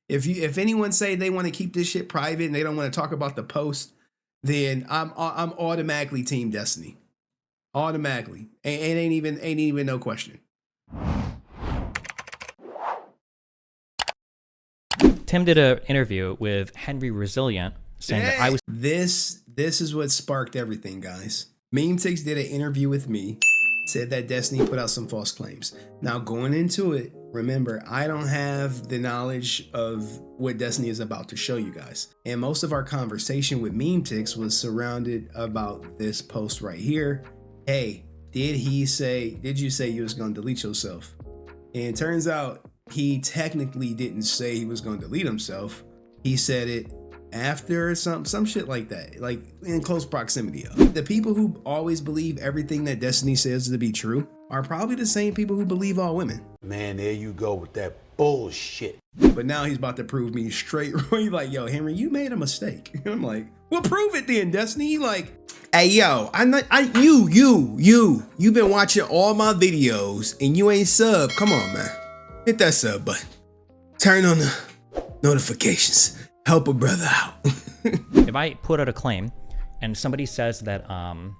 If anyone say they want to keep this shit private and they don't want to talk about the post, then I'm automatically Team Destiny. Automatically. Ain't even no question. Tim did an interview with HenryResilient saying that I was... This is what sparked everything, guys. Memetix did an interview with me, said that Destiny put out some false claims. Now, going into it, remember, I don't have the knowledge of what Destiny is about to show you guys. And most of our conversation with Memetix was surrounded about this post right here. Hey, did you say you was going to delete yourself? And it turns out he technically didn't say he was going to delete himself. He said it after some shit like that, like in close proximity of. The people who always believe everything that Destiny says to be true are probably the same people who believe all women. Man, there you go with that bullshit. But now he's about to prove me straight. He's like, yo, Henry, you made a mistake. And I'm like, well, prove it then, Destiny. He like, hey, yo, you've been watching all my videos and you ain't sub. Come on, man. Hit that sub button. Turn on the notifications. Help a brother out. If I put out a claim and somebody says that,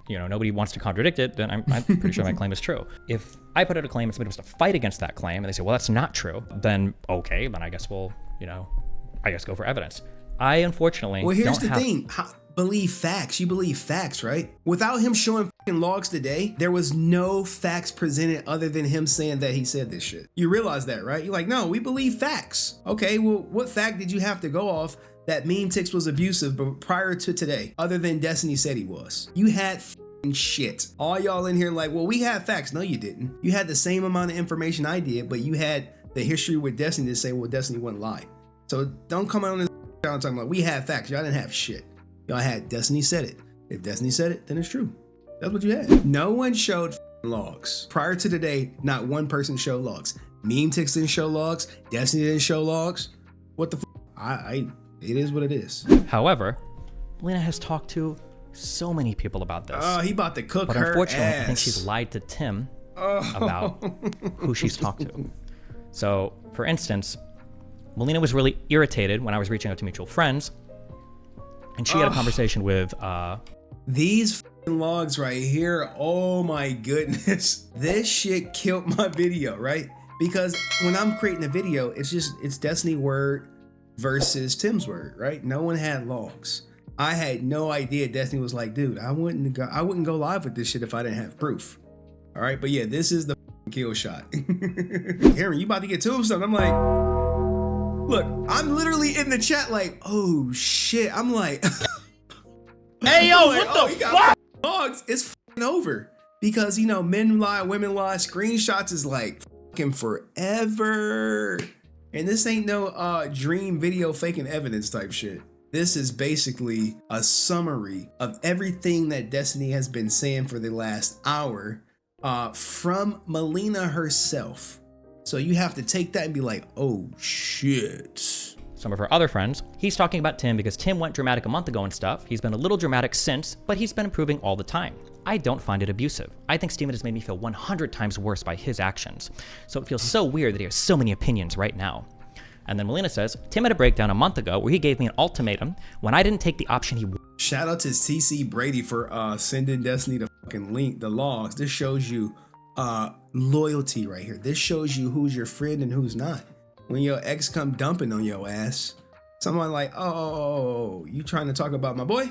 nobody wants to contradict it, then I'm pretty sure my claim is true. If I put out a claim and somebody wants to fight against that claim and they say, well, that's not true, then okay, then I guess we'll, go for evidence. I unfortunately here's the thing. Believe facts. You believe facts, right? Without him showing fucking logs today, there was no facts presented other than him saying that he said this shit. You realize that, right? You're like, no, we believe facts. Okay, well, what fact did you have to go off that Memetix was abusive but prior to today, other than Destiny said he was? You had fucking shit. All y'all in here like, well, we have facts. No, you didn't. You had the same amount of information I did, but you had the history with Destiny to say, well, Destiny wouldn't lie. So don't come out on this talking about we have facts. Y'all didn't have shit. Y'all had Destiny said it. If Destiny said it, then it's true. That's what you had. No one showed logs. Prior to today, not one person showed logs. Memetix didn't show logs. Destiny didn't show logs. What the it is what it is. However, Melina has talked to so many people about this. Oh, he about to cook her unfortunately, ass. I think she's lied to Tim about who she's talked to. So, for instance, Melina was really irritated when I was reaching out to mutual friends, and she had a conversation with these logs right here. Oh my goodness. This shit killed my video, right? Because when I'm creating a video, it's Destiny word versus Tim's word, right? No one had logs. I had no idea. Destiny was like, dude, I wouldn't go live with this shit if I didn't have proof. All right, but yeah, this is the kill shot. Henry, you about to get to him something. I'm like, look, I'm literally in the chat like, oh shit. I'm like, hey yo, like, what the fuck? Logs, it's over. Because men lie, women lie, screenshots is like fucking forever. And this ain't no dream video faking evidence type shit. This is basically a summary of everything that Destiny has been saying for the last hour from Melina herself. So you have to take that and be like, oh shit. Some of her other friends. He's talking about Tim because Tim went dramatic a month ago and stuff. He's been a little dramatic since, but he's been improving all the time. I don't find it abusive. I think Steven has made me feel 100 times worse by his actions. So it feels so weird that he has so many opinions right now. And then Melina says, Tim had a breakdown a month ago where he gave me an ultimatum when I didn't take the option he... Shout out to CC Brady for sending Destiny the fucking link, the logs. This shows you loyalty right here. This shows you who's your friend and who's not. When your ex come dumping on your ass, someone like, oh, you trying to talk about my boy?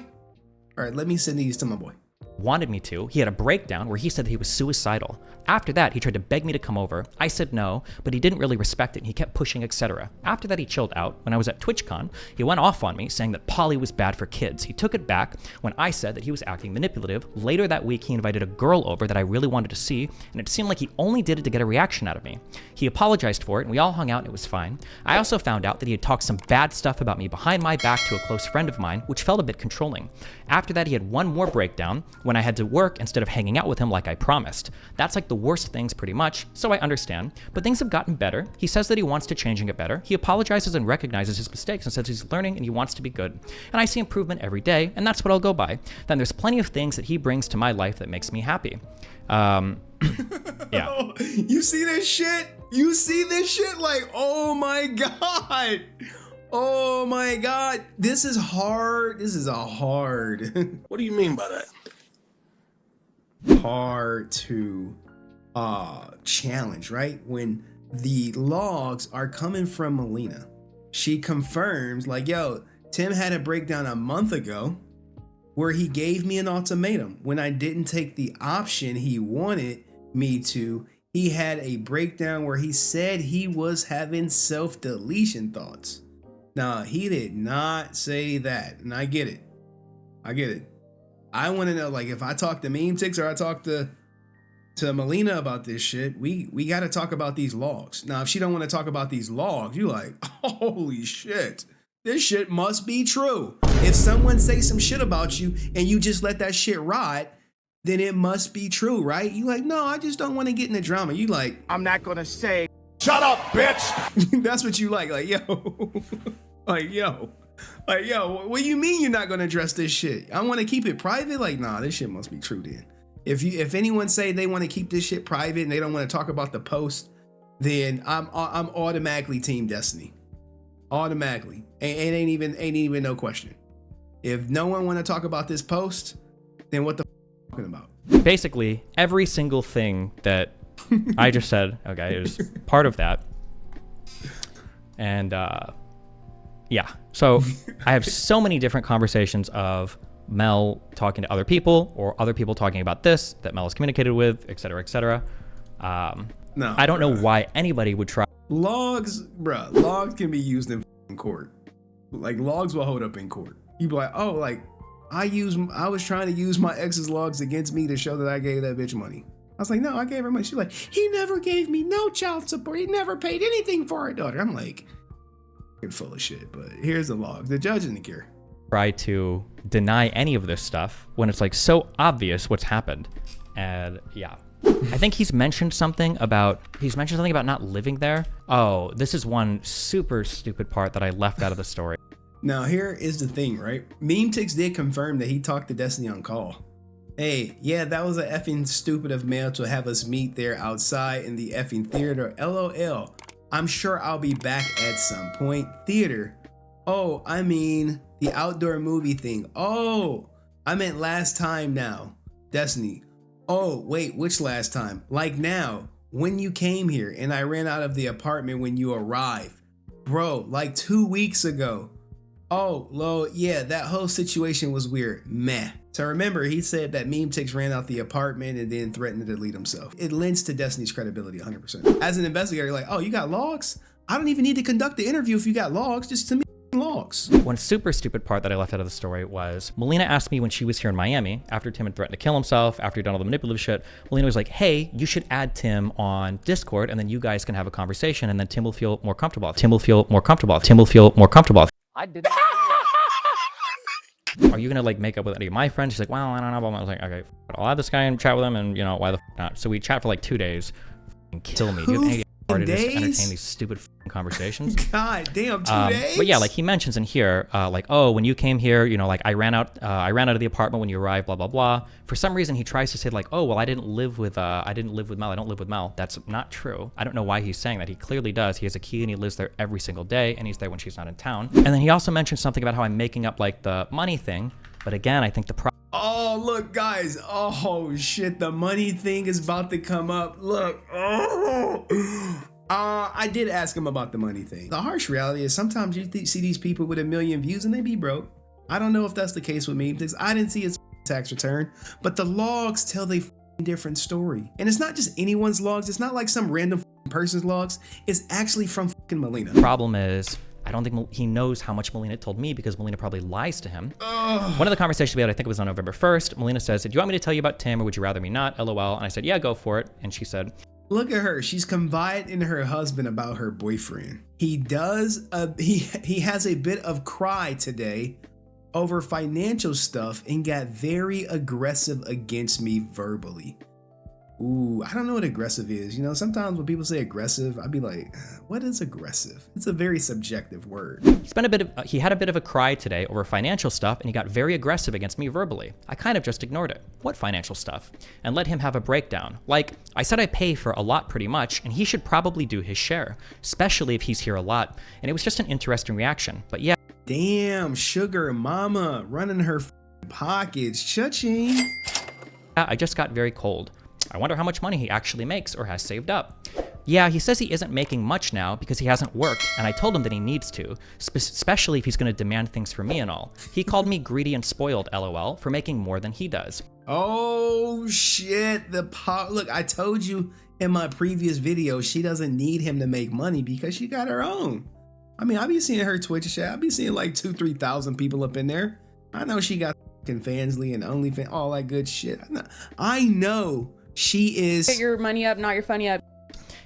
All right, let me send these to my boy. Wanted me to. He had a breakdown where he said that he was suicidal. After that, he tried to beg me to come over. I said no, but he didn't really respect it and he kept pushing, etc. After that, he chilled out. When I was at TwitchCon, he went off on me saying that poly was bad for kids. He took it back when I said that he was acting manipulative. Later that week, he invited a girl over that I really wanted to see, and it seemed like he only did it to get a reaction out of me. He apologized for it and we all hung out and it was fine. I also found out that he had talked some bad stuff about me behind my back to a close friend of mine, which felt a bit controlling. After that, he had one more breakdown when I had to work instead of hanging out with him like I promised. That's like the worst things pretty much, so I understand. But things have gotten better. He says that he wants to change and get better. He apologizes and recognizes his mistakes and says he's learning and he wants to be good. And I see improvement every day, and that's what I'll go by. Then there's plenty of things that he brings to my life that makes me happy. Yeah. You see this shit? You see this shit? Like, oh my God. Oh my God. This is hard. This is a hard. What do you mean by that? Hard to challenge, right? When the logs are coming from Melina. She confirms, like, yo, Tim had a breakdown a month ago where he gave me an ultimatum. When I didn't take the option he wanted me to, he had a breakdown where he said he was having self-deletion thoughts. Now, he did not say that, and I get it. I get it. I want to know, like, if I talk to Memetix or I talk to Melina about this shit, we got to talk about these logs. Now, if she don't want to talk about these logs, you like, holy shit, this shit must be true. If someone says some shit about you and you just let that shit ride, then it must be true, right? You like, no, I just don't want to get in the drama. You like, I'm not gonna say, Shut up, bitch! that's what you like yo, like, yo, what do you mean you're not gonna address this shit? I want to keep it private? Like, nah, this shit must be true then. If anyone say they want to keep this shit private and they don't want to talk about the post, then I'm automatically Team Destiny. Automatically. And ain't even no question. If no one want to talk about this post, then what the talking about? Basically, every single thing that I just said, okay, is part of that. And yeah, so I have so many different conversations of Mel talking to other people or other people talking about this that Mel has communicated with, et cetera, et cetera. No, I don't know why anybody would try. Logs, bruh, logs can be used in court. Like, logs will hold up in court. You be like, oh, like, I was trying to use my ex's logs against me to show that I gave that bitch money. I was like, no, I gave her money. She's like, he never gave me no child support. He never paid anything for our daughter. I'm like, you're full of shit, but here's the log. The judge didn't care. Try to deny any of this stuff when it's like so obvious what's happened. And yeah, I think he's mentioned something about not living there. Oh, this is one super stupid part that I left out of the story. Now, here is the thing, right? Memetix did confirm that he talked to Destiny on call. Hey, yeah, that was a effing stupid of Mel to have us meet there outside in the effing theater. LOL. I'm sure I'll be back at some point. Theater. Oh, I mean, the outdoor movie thing. Oh, I meant last time now. Destiny. Oh, wait, which last time? Like now, when you came here and I ran out of the apartment when you arrived. Bro, like 2 weeks ago. Oh, Lo, yeah, that whole situation was weird. Meh. So remember, he said that Memetix ran out the apartment and then threatened to delete himself. It lends to Destiny's credibility 100%. As an investigator, you're like, oh, you got logs? I don't even need to conduct the interview if you got logs. Just send me logs. One super stupid part that I left out of the story was Melina asked me when she was here in Miami, after Tim had threatened to kill himself, after he'd done all the manipulative shit, Melina was like, hey, you should add Tim on Discord and then you guys can have a conversation and then Tim will feel more comfortable. Tim will feel more comfortable. Tim will feel more comfortable. I did not. Are you gonna like make up with any of my friends? She's like, well, I don't know. I was like, okay, I'll add this guy and chat with him, and you know, why the not? So we chat for like 2 days. Kill me. Do you have any to just entertain these stupid conversations? God damn, 2 days. But yeah, like he mentions in here, like, oh, when you came here, you know, like I ran out of the apartment when you arrived, blah blah blah. For some reason, he tries to say like, oh, well, I didn't live with Mel. I don't live with Mel. That's not true. I don't know why he's saying that. He clearly does. He has a key and he lives there every single day, and he's there when she's not in town. And then he also mentioned something about how I'm making up like the money thing. But again, I think oh, look, guys. Oh, shit. The money thing is about to come up. Look. Oh. I did ask him about the money thing. The harsh reality is sometimes you see these people with 1 million views and they be broke. I don't know if that's the case with me because I didn't see his tax return, but the logs tell a different story. And it's not just anyone's logs. It's not like some random person's logs. It's actually from Melina. Problem is, I don't think he knows how much Melina told me because Melina probably lies to him. One of the conversations we had, I think it was on November 1st, Melina says, do you want me to tell you about Tim or would you rather me not? LOL. And I said, yeah, go for it. And she said, look at her. She's confided in her husband about her boyfriend. He does, he has a bit of cry today over financial stuff and got very aggressive against me verbally. Ooh, I don't know what aggressive is. You know, sometimes when people say aggressive, I'd be like, what is aggressive? It's a very subjective word. He had a bit of a cry today over financial stuff, and he got very aggressive against me verbally. I kind of just ignored it. What financial stuff? And let him have a breakdown. Like, I said I pay for a lot pretty much, and he should probably do his share, especially if he's here a lot. And it was just an interesting reaction. But yeah. Damn, sugar mama running her pockets. Cha-ching. I just got very cold. I wonder how much money he actually makes or has saved up. Yeah, he says he isn't making much now because he hasn't worked, and I told him that he needs to, especially if he's going to demand things from me and all. He called me greedy and spoiled, lol, for making more than he does. Oh shit, look, I told you in my previous video, she doesn't need him to make money because she got her own. I mean, I be seeing her Twitch chat. I be seeing like 2,000-3,000 people up in there. I know she got Fansly and OnlyFans, all that good shit. I know she is. Get your money up, not your funny up.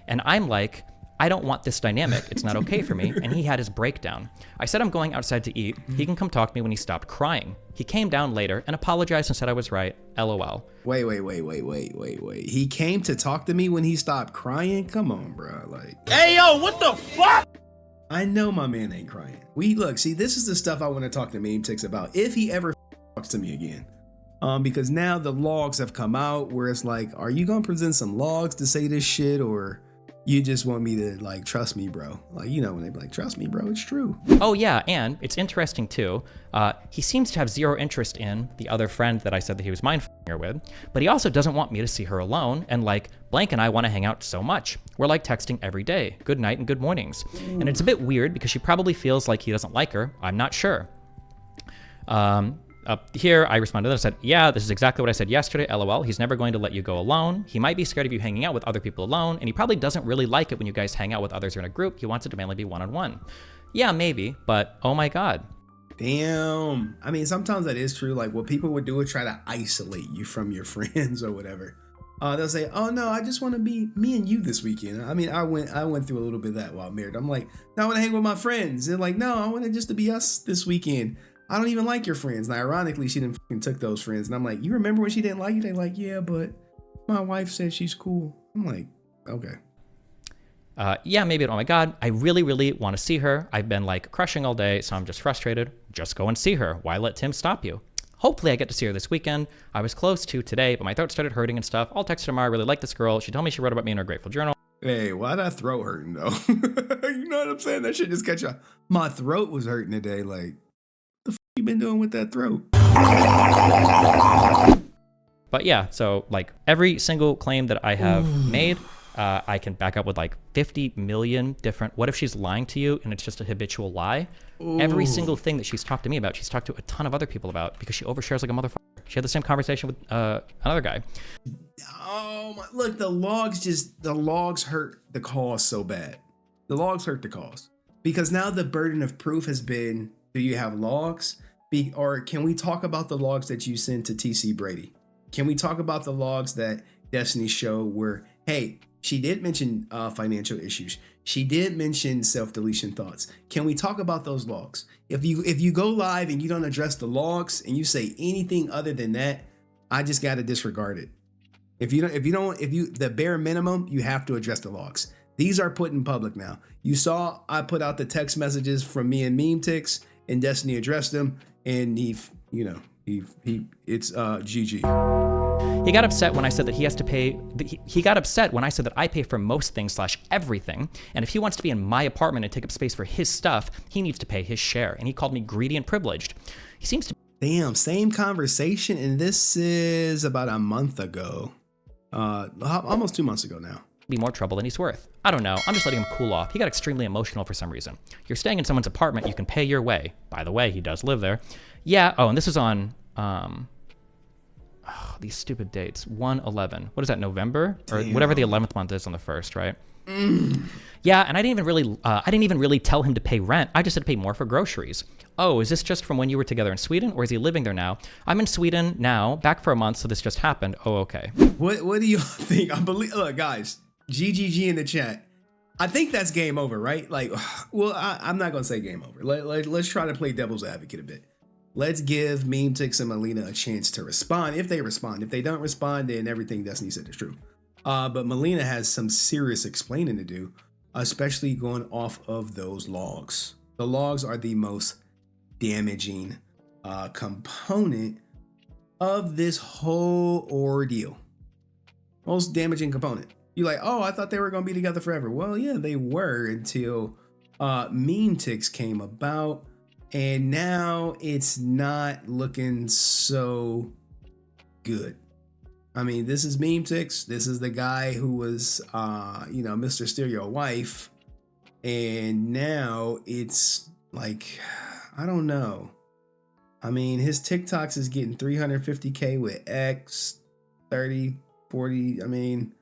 And I'm like, I don't want this dynamic. It's not okay for me. And he had his breakdown. I said I'm going outside to eat. He can come talk to me when he stopped crying. He came down later and apologized and said I was right. LOL. Wait. He came to talk to me when he stopped crying? Come on, bro. Like, Hey, yo, what the fuck? I know my man ain't crying. See, this is the stuff I want to talk to Memetix about if he ever talks to me again. Because now the logs have come out where it's like, are you gonna present some logs to say this shit, or you just want me to like trust me, bro? Like, you know, when they be like, trust me, bro, it's true. Oh yeah, and it's interesting too. He seems to have zero interest in the other friend that I said that he was mind f***ing her with, but he also doesn't want me to see her alone. And like, Blank and I want to hang out so much. We're like texting every day, good night and good mornings. And it's a bit weird because she probably feels like he doesn't like her. I'm not sure. Up here, I responded, I said, yeah, this is exactly what I said yesterday, lol. He's never going to let you go alone. He might be scared of you hanging out with other people alone, and he probably doesn't really like it when you guys hang out with others or in a group. He wants it to mainly be one-on-one. Yeah, maybe, but oh my God. Damn. I mean, sometimes that is true. Like, what people would do is try to isolate you from your friends or whatever. They'll say, oh no, I just want to be me and you this weekend. I mean, I went through a little bit of that while married. I'm like, no, I want to hang with my friends. They're like, no, I want it just to be us this weekend. I don't even like your friends. Now, ironically, she didn't fucking took those friends. And I'm like, you remember when she didn't like you? They're like, yeah, but my wife said she's cool. I'm like, okay. Yeah, maybe. Oh my God. I really, really want to see her. I've been like crushing all day, so I'm just frustrated. Just go and see her. Why let Tim stop you? Hopefully I get to see her this weekend. I was close to today, but my throat started hurting and stuff. I'll text her tomorrow. I really like this girl. She told me she wrote about me in her grateful journal. Hey, why that throat hurting though? You know what I'm saying? That shit just catch you. My throat was hurting today. Like, the fuck you been doing with that throat? But yeah, so like every single claim that I have made, I can back up with like 50 million different, what if she's lying to you and it's just a habitual lie? Ooh. Every single thing that she's talked to me about, she's talked to a ton of other people about because she overshares like a motherfucker. She had the same conversation with another guy. Oh my, look, the logs hurt the cause so bad. The logs hurt the cause because now the burden of proof has been, do you have logs? Or can we talk about the logs that you sent to TC Brady? Can we talk about the logs that Destiny showed where, hey, she did mention financial issues. She did mention self-deletion thoughts. Can we talk about those logs? If you go live and you don't address the logs and you say anything other than that, I just got to disregard it. The bare minimum, you have to address the logs. These are put in public now. You saw I put out the text messages from me and Memetix, and Destiny addressed them, and it's GG. He got upset when I said that he has to pay. He got upset when I said that I pay for most things / everything. And if he wants to be in my apartment and take up space for his stuff, he needs to pay his share. And he called me greedy and privileged. He seems to. Damn, same conversation. And this is about a month ago. Almost 2 months ago now. Be more trouble than he's worth. I don't know. I'm just letting him cool off. He got extremely emotional for some reason. You're staying in someone's apartment. You can pay your way. By the way, he does live there. Yeah. Oh, and this is on. These stupid dates. 1/11. What is that? November or whatever the 11th month is on the 1st, right? Yeah, and I didn't even really tell him to pay rent. I just said to pay more for groceries. Oh, is this just from when you were together in Sweden, or is he living there now? I'm in Sweden now, back for a month, so this just happened. Oh, okay. What do you think? Look, guys, GGG in the chat. I think that's game over, right? Like, well, I'm not gonna say game over. Let's try to play devil's advocate a bit. Let's give Memetix and Melina a chance to respond. If they respond, if they don't respond, then everything Destiny said is true. But Melina has some serious explaining to do, especially going off of those logs. The logs are the most damaging component of this whole ordeal. Most damaging component. You're like, oh, I thought they were going to be together forever. Well, yeah, they were until Memetix came about. And now it's not looking so good. I mean, this is Memetix. This is the guy who was, Mr. Steal Your Wife. And now it's like, I don't know. I mean, his TikToks is getting 350K with X, 30, 40. I mean,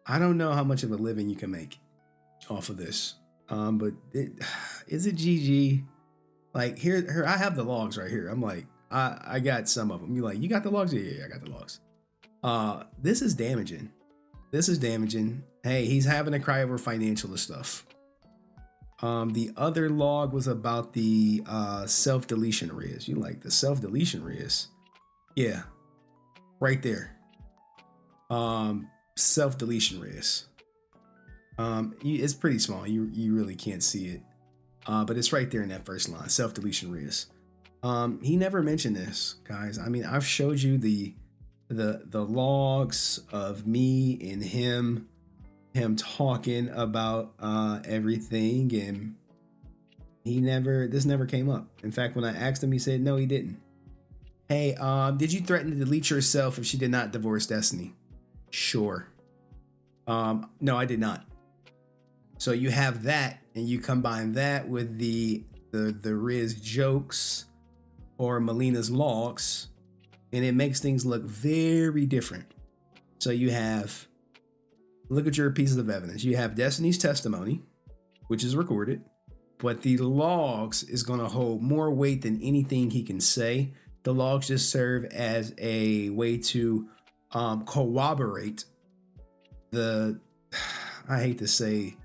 I don't know how much of a living you can make off of this. But is it GG? Like here, I have the logs right here. I'm like, I got some of them. You're like, you got the logs? Yeah, I got the logs. This is damaging. This is damaging. Hey, he's having to cry over financial stuff. The other log was about the self-deletion riz. You like the self-deletion riz? Yeah, right there. Self-deletion riz. It's pretty small. You really can't see it. But it's right there in that first line, self-deletion riz. He never mentioned this, guys. I mean, I've showed you the logs of me and him talking about everything, and this never came up. In fact, when I asked him, he said no, he didn't. Hey, did you threaten to delete yourself if she did not divorce Destiny? Sure. No, I did not. So you have that, and you combine that with the Riz jokes or Melina's logs, and it makes things look very different. So you have, look at your pieces of evidence. You have Destiny's testimony, which is recorded, but the logs is going to hold more weight than anything he can say. The logs just serve as a way to corroborate the, I hate to say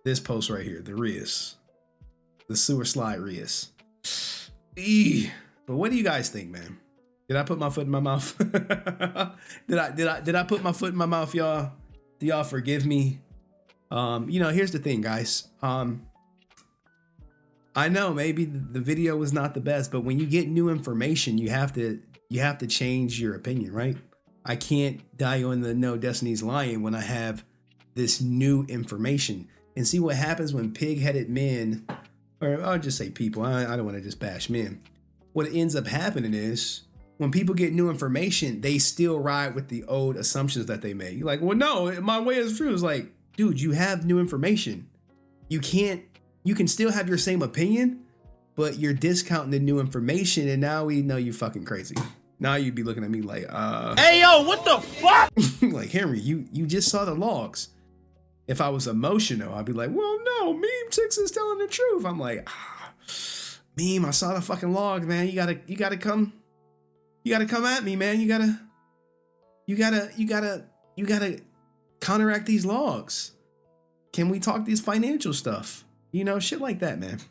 this post right here, the Riz, the sewer slide Riz. But what do you guys think, man? Did I put my foot in my mouth? Did I put my foot in my mouth, y'all? Do y'all forgive me? Here's the thing, guys. I know maybe the video was not the best, but when you get new information, you have to change your opinion, right? I can't die on the no, Destiny's lying when I have this new information. And see what happens when pig-headed men, or I'll just say people, I don't want to just bash men. What ends up happening is when people get new information, they still ride with the old assumptions that they made. You're like, well, no, my way is true. It's like, dude, you have new information. You can still have your same opinion, but you're discounting the new information, and now we know you fucking crazy. Now you'd be looking at me like, hey, yo, what the fuck? Like, Henry, you just saw the logs. If I was emotional, I'd be like, well, no, Memetix is telling the truth. I'm like, Meme, I saw the fucking log, man. You gotta come at me, man. You gotta counteract these logs. Can we talk these financial stuff? Shit like that, man.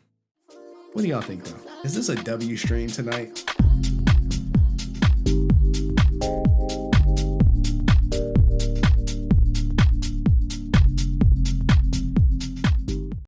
What do y'all think, though? Is this a W stream tonight?